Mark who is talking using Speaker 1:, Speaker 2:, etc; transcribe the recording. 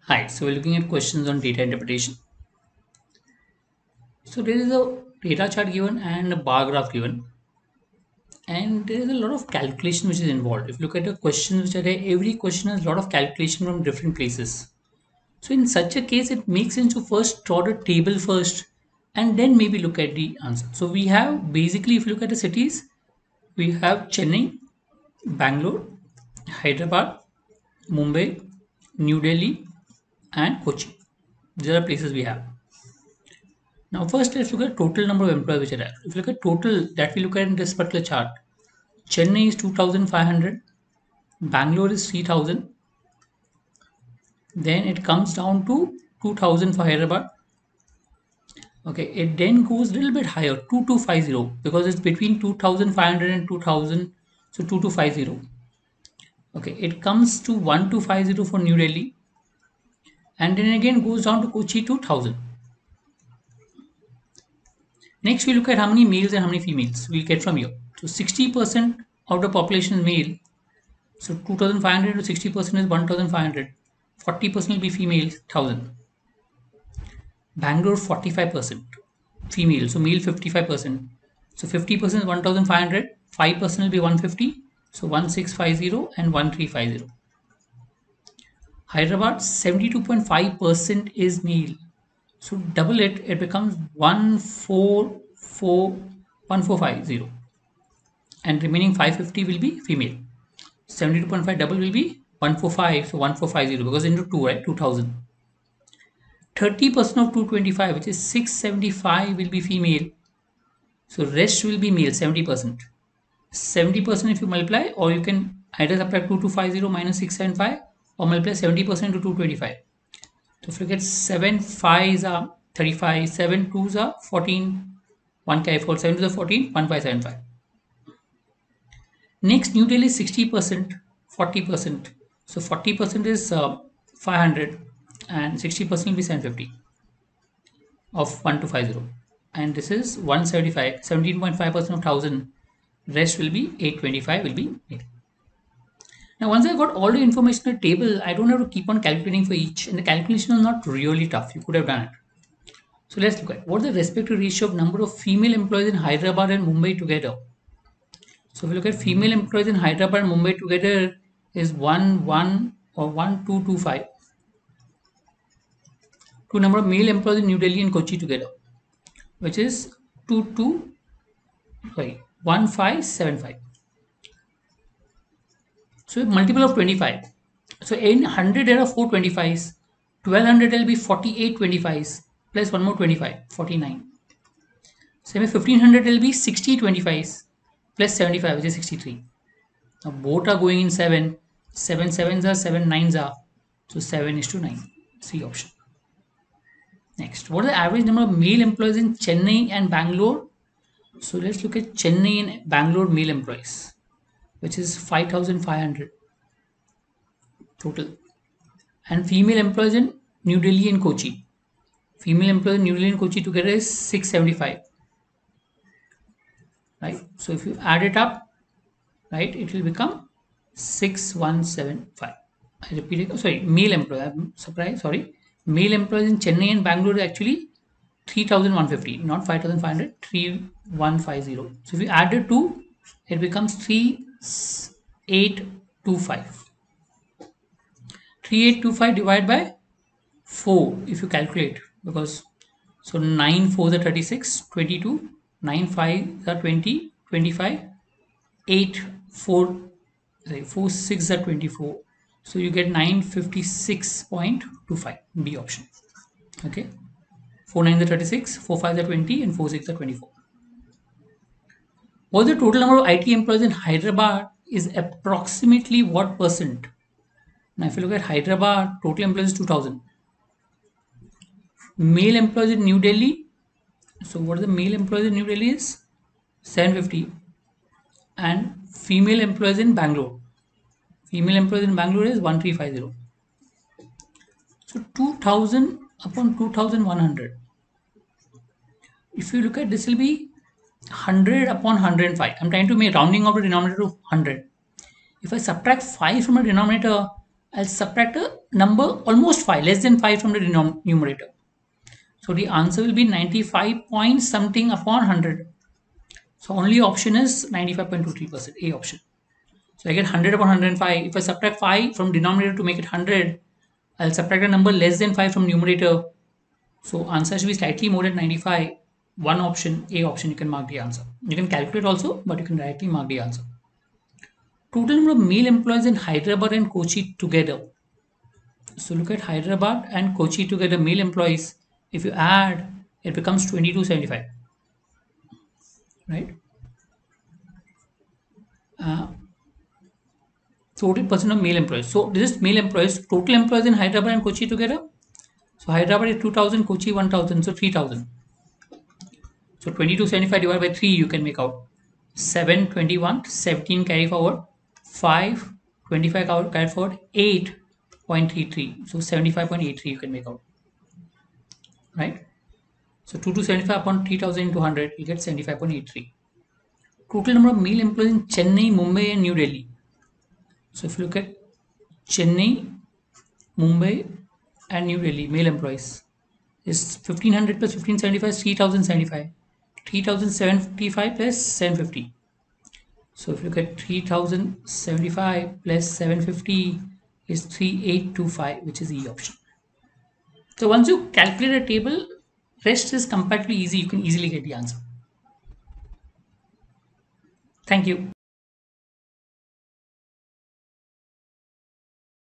Speaker 1: Hi, so we're looking at questions on data interpretation. So there is a data chart given and a bar graph given, and there is a lot of calculation which is involved. If you look at the questions which are there, every question has a lot of calculation from different places. So in such a case, it makes sense to first draw the table first and then maybe look at the answer. So we have basically, if you look at the cities, we have Chennai, Bangalore, Hyderabad, Mumbai, New Delhi, and Kochi. These are the places we have. Now, first let's look at total number of employees which are there. If you look at total that we look at in this particular chart, Chennai is 2,500, Bangalore is 3,000, then it comes down to 2,000 for Hyderabad. Okay, it then goes a little bit higher, 2,250, because it's between 2,500 and 2,000, so 2,250. Okay, it comes to 1,250 for New Delhi, and then again goes down to Kochi to 1,000. Next, we look at how many males and how many females we'll get from here. So 60% of the population is male. So 2,500 to 60% is 1,500. 40% will be female, 1,000. Bangalore 45% female, so male 55%. So 50% is 1,500. 5% will be 150. So 1,650 and 1,350. Hyderabad 72.5% is male. So double it, it becomes 1,450, and remaining 550 will be female. 72.5 double will be 145, so 1,450 because into 2, right? 2,000. 30% of 225, which is 675, will be female. So rest will be male, 70%. 70% if you multiply, or you can either subtract 2250 minus 675 or multiply 70% to 225. So if you get 7 5s are 35, 7 2s are 14, 1 carry forward, 7 to the 14, 1575. Next, New Delhi is 60%, 40%. So 40% is 500 and 60% will be 750 of 1250. And this is 175, 17.5% of 1000. Rest will be 825 will be male. Now, once I got all the information in the table, I don't have to keep on calculating for each, and the calculation is not really tough. You could have done it. So let's look at what the respective ratio of number of female employees in Hyderabad and Mumbai together. So if you look at female employees in Hyderabad and Mumbai together is 1 1 or 1,225 to number of male employees in New Delhi and Kochi together, which is 1575. So multiple of 25. So in 100 there are 4 25s. 1200 will be 48 25s plus one more 25, 49. Same 1500 will be 60 25s plus 75, which is 63. Now both are going in 7. 7 sevens are 7 nines are. So 7 is to 9. C option. Next, what is the average number of male employees in Chennai and Bangalore? So let's look at Chennai and Bangalore male employees, which is 5,500 total. And female employees in New Delhi and Kochi. Female employees in New Delhi and Kochi together is 675. Right? So if you add it up, right, it will become 6175. I repeat it. Sorry, male employees. I'm surprised. Sorry. Male employees in Chennai and Bangalore is actually 3,150, not 5,500, 3,150. So if you add the two, it becomes 3,825. 3,825 divided by 4 if you calculate, because so 9 4s are 36, 22, 9 5s are 20, 25, 8 4, sorry, 4 6 are 24. So you get 956.25, B option. Okay. 4 9s are 36, 4 5s are 20, and 4 6 are 24. What the total number of IT employees in Hyderabad is approximately what percent? Now, if you look at Hyderabad, total employees is 2000. Male employees in New Delhi. So, what are the male employees in New Delhi is 750, and female employees in Bangalore. Female employees in Bangalore is 1350. So, 2000 upon 2100. If you look at this, will be 100 upon 105. I'm trying to make rounding of the denominator to 100. If I subtract 5 from the denominator, I'll subtract a number almost 5, less than 5 from the numerator. So the answer will be 95 point something upon 100. So only option is 95.23%, A option. So I get 100 upon 105. If I subtract 5 from denominator to make it 100, I'll subtract a number less than 5 from numerator. So answer should be slightly more than 95. One option, A option, you can mark the answer. You can calculate also, but you can directly mark the answer. Total number of male employees in Hyderabad and Kochi together. So look at Hyderabad and Kochi together, male employees. If you add, it becomes 2275, right? Total percent of male employees. So this is male employees, total employees in Hyderabad and Kochi together. So Hyderabad is 2000, Kochi 1000, so 3000. So 2275 divided by 3, you can make out 721, 17 carry forward, 5, 25 carry forward, 8.33. So 75.83 you can make out, right? So 2275 upon 3000 into 100, you get 75.83. Total number of male employees in Chennai, Mumbai, and New Delhi. So if you look at Chennai, Mumbai, and New Delhi, male employees is 1500 plus 1575 is 3075. 3755 plus 750. So if you look at 3075 plus 750 is 3825, which is E option. So once you calculate a table, rest is comparatively easy. You can easily get the answer. Thank you.